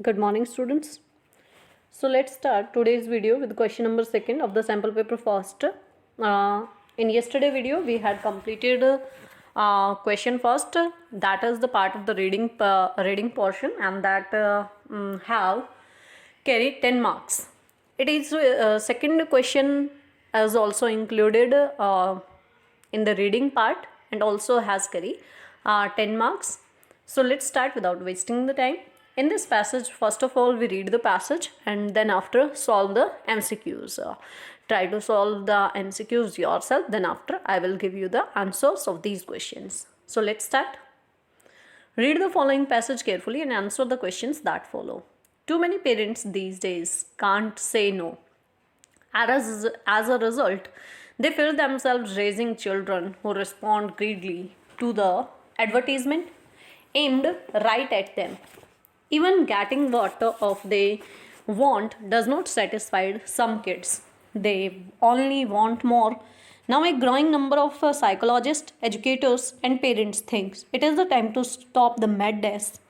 Good morning, students. So let's start today's video with question number second of the sample paper first. In yesterday video, we had completed question first. That is the part of the reading portion, and that have carried 10 marks. It is second question is also included in the reading part and also has carry 10 marks. So let's start without wasting the time. In this passage, first of all, we read the passage and then after solve the MCQs. Try to solve the MCQs yourself, then after I will give you the answers of these questions. So let's start. Read the following passage carefully and answer the questions that follow. Too many parents these days can't say no. As a result, they feel themselves raising children who respond greedily to the advertisement aimed right at them. Even getting what of they want does not satisfy some kids. They only want more. Now a growing number of psychologists, educators and parents thinks it is the time to stop the madness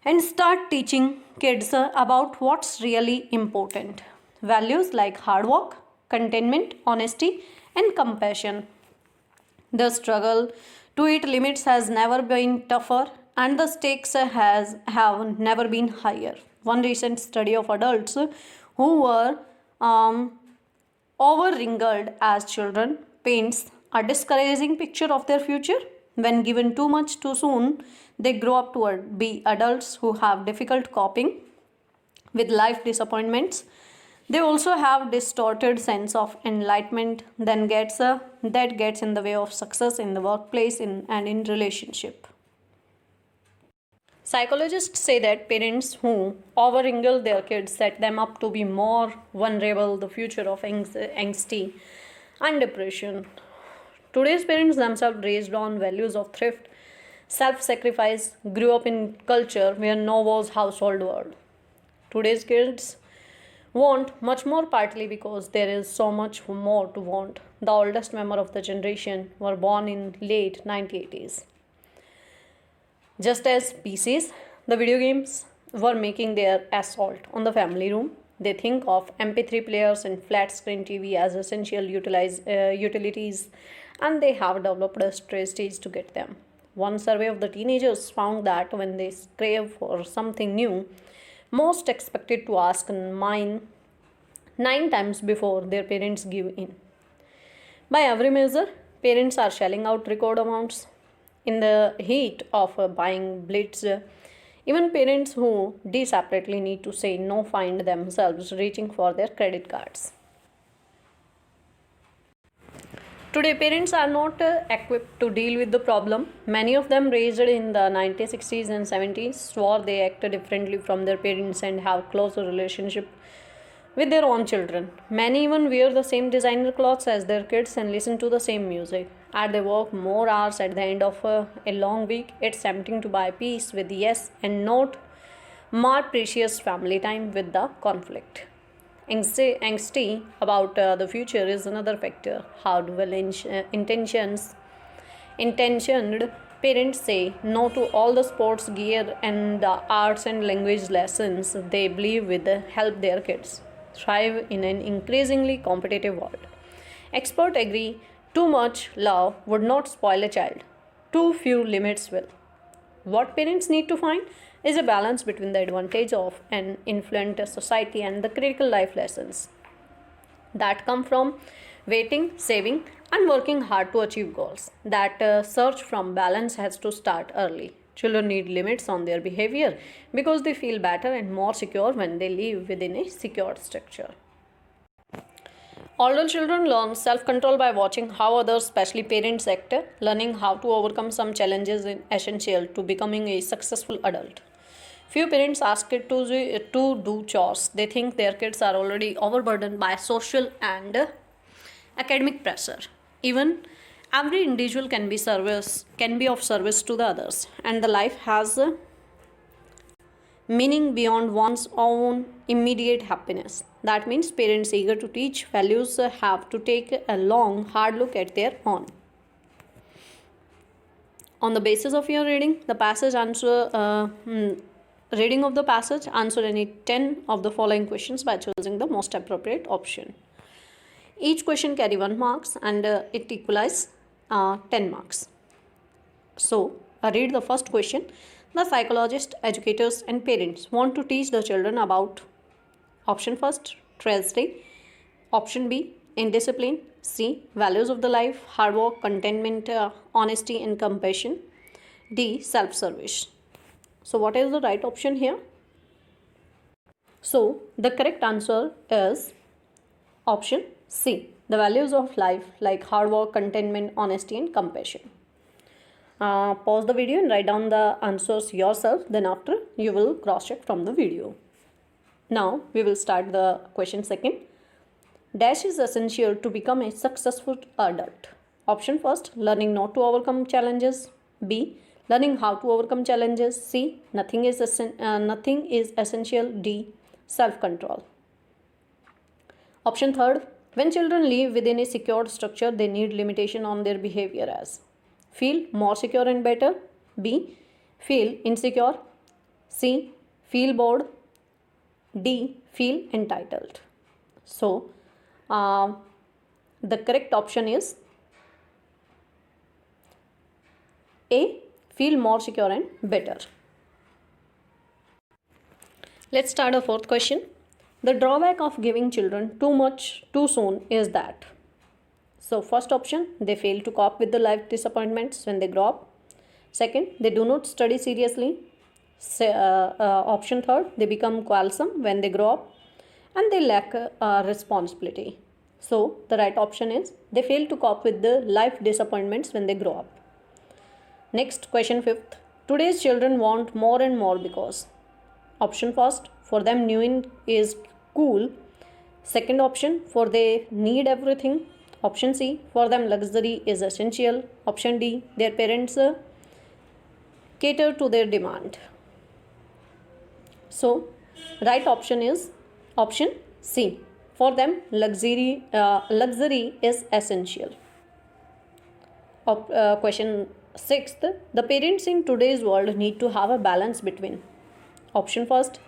and start teaching kids about what's really important. Values like hard work, contentment, honesty, and compassion. The struggle to eat limits has never been tougher, and the stakes have never been higher. One recent study of adults who were overwrinkled as children paints a discouraging picture of their future. When given too much too soon, they grow up to be adults who have difficult coping with life disappointments. They also have distorted sense of enlightenment that gets in the way of success in the workplace and in relationship. Psychologists say that parents who overwrangle their kids set them up to be more vulnerable the future of anxiety and depression. Today's parents themselves raised on values of thrift, self-sacrifice, grew up in culture where no was household word. Today's kids want much more partly because there is so much more to want. The oldest member of the generation were born in late 1980s. Just as PCs, the video games were making their assault on the family room, they think of MP3 players and flat screen TV as essential utilities, and they have developed a strategies to get them. One survey of the teenagers found that when they crave for something new, most expected to ask nine times before their parents give in. By every measure, parents are shelling out record amounts in the heat of buying blitz. Even parents who separately need to say no find themselves reaching for their credit cards. Today, parents are not equipped to deal with the problem. Many of them raised in the 1960s and 70s swore they act differently from their parents and have closer relationship with their own children. Many even wear the same designer clothes as their kids and listen to the same music. As they work more hours at the end of a long week, it's tempting to buy peace with yes and not more precious family time with the conflict. Anxiety about the future is another factor. How do intentioned parents say no to all the sports gear and the arts and language lessons they believe will help their kids thrive in an increasingly competitive world? Experts agree too much love would not spoil a child. Too few limits will. What parents need to find is a balance between the advantage of an influent society and the critical life lessons that come from waiting, saving, and working hard to achieve goals. That search from balance has to start early. Children need limits on their behavior because they feel better and more secure when they live within a secured structure. Older children learn self-control by watching how others, especially parents, act. Learning how to overcome some challenges is essential to becoming a successful adult. Few parents ask kids to do chores. They think their kids are already overburdened by social and academic pressure. Even every individual can be of service to the others, and the life has meaning beyond one's own immediate happiness. That means parents eager to teach values have to take a long, hard look at their own. On the basis of your reading, the passage answer reading of the passage, answer any 10 of the following questions by choosing the most appropriate option. Each question carry 1 marks and it equalize 10 marks. So, read the first question. The psychologists, educators and parents want to teach the children about option first, tragedy, option B, indiscipline, C, values of the life, hard work, contentment, honesty and compassion, D, self-service. So, what is the right option here? So, the correct answer is option C, the values of life like hard work, contentment, honesty and compassion. Pause the video and write down the answers yourself, then after you will cross check from the video. Now we will start the question second. Dash is essential to become a successful adult. Option first, learning not to overcome challenges. B, learning how to overcome challenges. C, nothing is essential. D, self-control. Option third, when children live within a secured structure, they need limitation on their behavior as feel more secure and better. B, feel insecure. C, feel bored. D, feel entitled. So, the correct option is A, feel more secure and better. Let's start a fourth question. The drawback of giving children too much too soon is that. So, first option, they fail to cope with the life disappointments when they grow up. Second, they do not study seriously. Option third, they become quarrelsome when they grow up and they lack responsibility. So, the right option is they fail to cope with the life disappointments when they grow up. Next, question fifth. Today's children want more and more because. Option first, for them new is cool. Second option, for they need everything. Option C, for them luxury is essential. Option D, their parents cater to their demand. So, right option is option C. For them, luxury is essential. Question sixth, the parents in today's world need to have a balance between. Option first,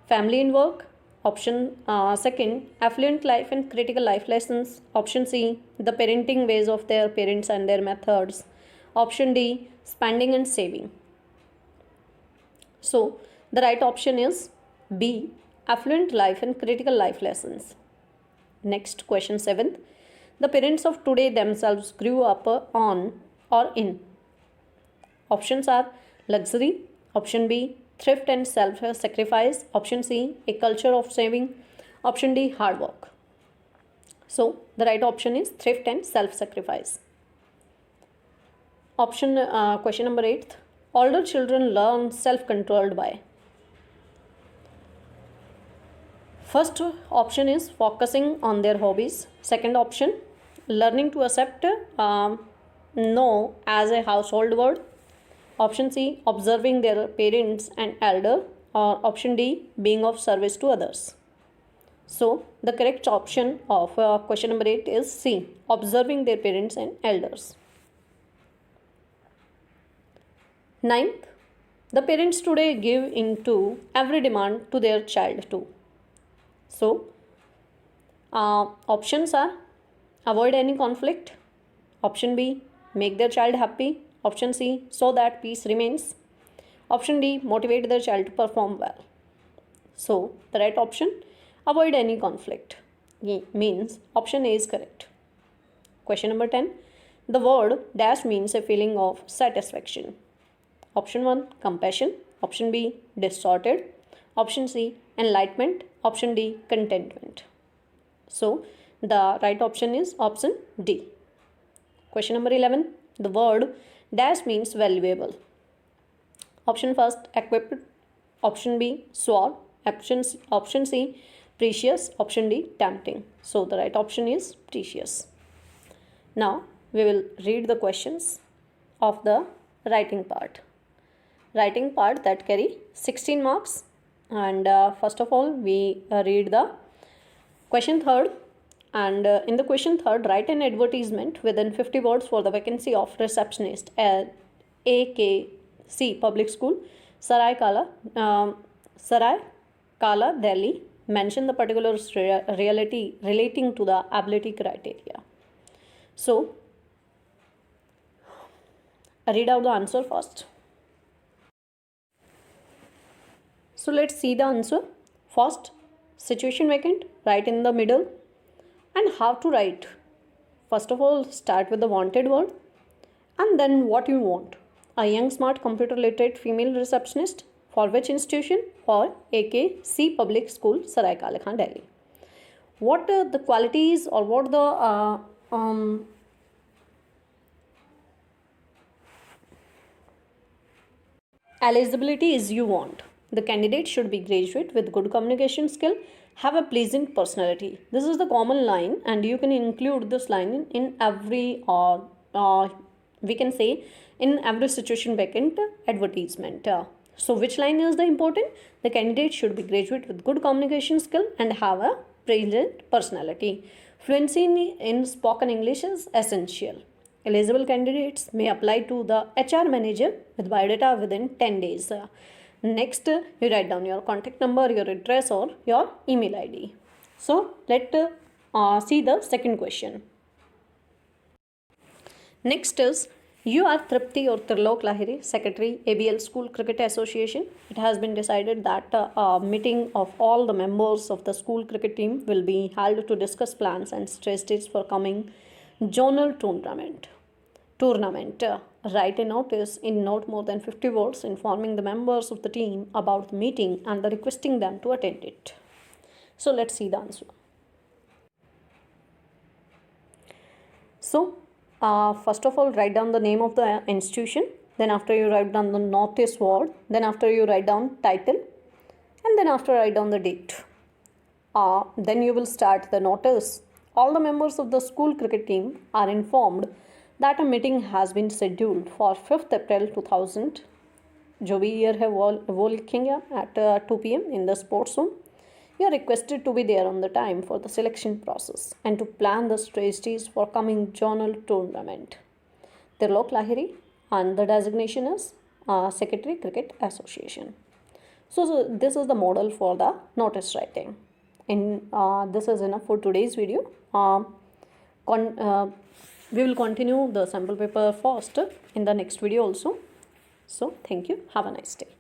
family and work. Option second, affluent life and critical life lessons. Option C, the parenting ways of their parents and their methods. Option D, spending and saving. So, the right option is B, affluent life and critical life lessons. Next, question 7th. The parents of today themselves grew up on or in. Options are luxury. Option B, thrift and self-sacrifice. Option C, a culture of saving. Option D, hard work. So, the right option is thrift and self-sacrifice. Question number 8. Older children learn self-controlled by. First option is focusing on their hobbies. Second option, learning to accept no as a household word. Option C, observing their parents and elder. Or option D, being of service to others. So, the correct option of question number 8 is C, observing their parents and elders. 9th, the parents today give into every demand to their child too. So, options are avoid any conflict. Option B, make their child happy. Option C, so that peace remains. Option D, motivate their child to perform well. So, the right option, avoid any conflict, means option A is correct. Question number 10. The word dash means a feeling of satisfaction. Option 1, compassion. Option B, distorted. Option C, enlightenment. Option D, contentment. So, the right option is option D. Question number 11. The word dash means valuable. Option first, equipped. Option B, sword. Option C, precious. Option D, tempting. So, the right option is precious. Now, we will read the questions of the writing part. Writing part that carry 16 marks. And first of all, we read the question third. And in the question third, write an advertisement within 50 words for the vacancy of receptionist at AKC Public School, Sarai Kala, Delhi. Mention the particular reality relating to the ability criteria. So, read out the answer first. So, let's see the answer. First, situation vacant, right in the middle. And how to write. First of all, start with the wanted word and then what you want. A young, smart, computer literate female receptionist for which institution? For AKC Public School, Sarai Kala Khan, Delhi. What the qualities or what the eligibility is you want? The candidate should be graduate with good communication skill, have a pleasant personality. This is the common line, and you can include this line in every we can say in every situation vacant advertisement. So which line is the important? The candidate should be graduate with good communication skill and have a pleasant personality. Fluency in spoken English is essential. Eligible candidates may apply to the HR manager with biodata within 10 days. Next, you write down your contact number, your address, or your email ID. So, let's see the second question. Next is, you are Tripti or Trilok Lahiri, Secretary, ABL School Cricket Association. It has been decided that a meeting of all the members of the school cricket team will be held to discuss plans and strategies for coming zonal tournament. Write a notice in not more than 50 words informing the members of the team about the meeting and requesting them to attend it. So let's see the answer. So first of all, write down the name of the institution. Then after you write down the notice word. Then after you write down title. And then after write down the date. Then you will start the notice. All the members of the school cricket team are informed that a meeting has been scheduled for 5th April 2000 जो भी year है वो लिखेंगे आप at 2 PM in the sports room. You are requested to be there on the time for the selection process and to plan the strategies for coming zonal tournament. Trilok Lahiri and the designation is Secretary Cricket Association. So this is the model for the notice writing. This is enough for today's video. We will continue the sample paper first in the next video also. So thank you. Have a nice day.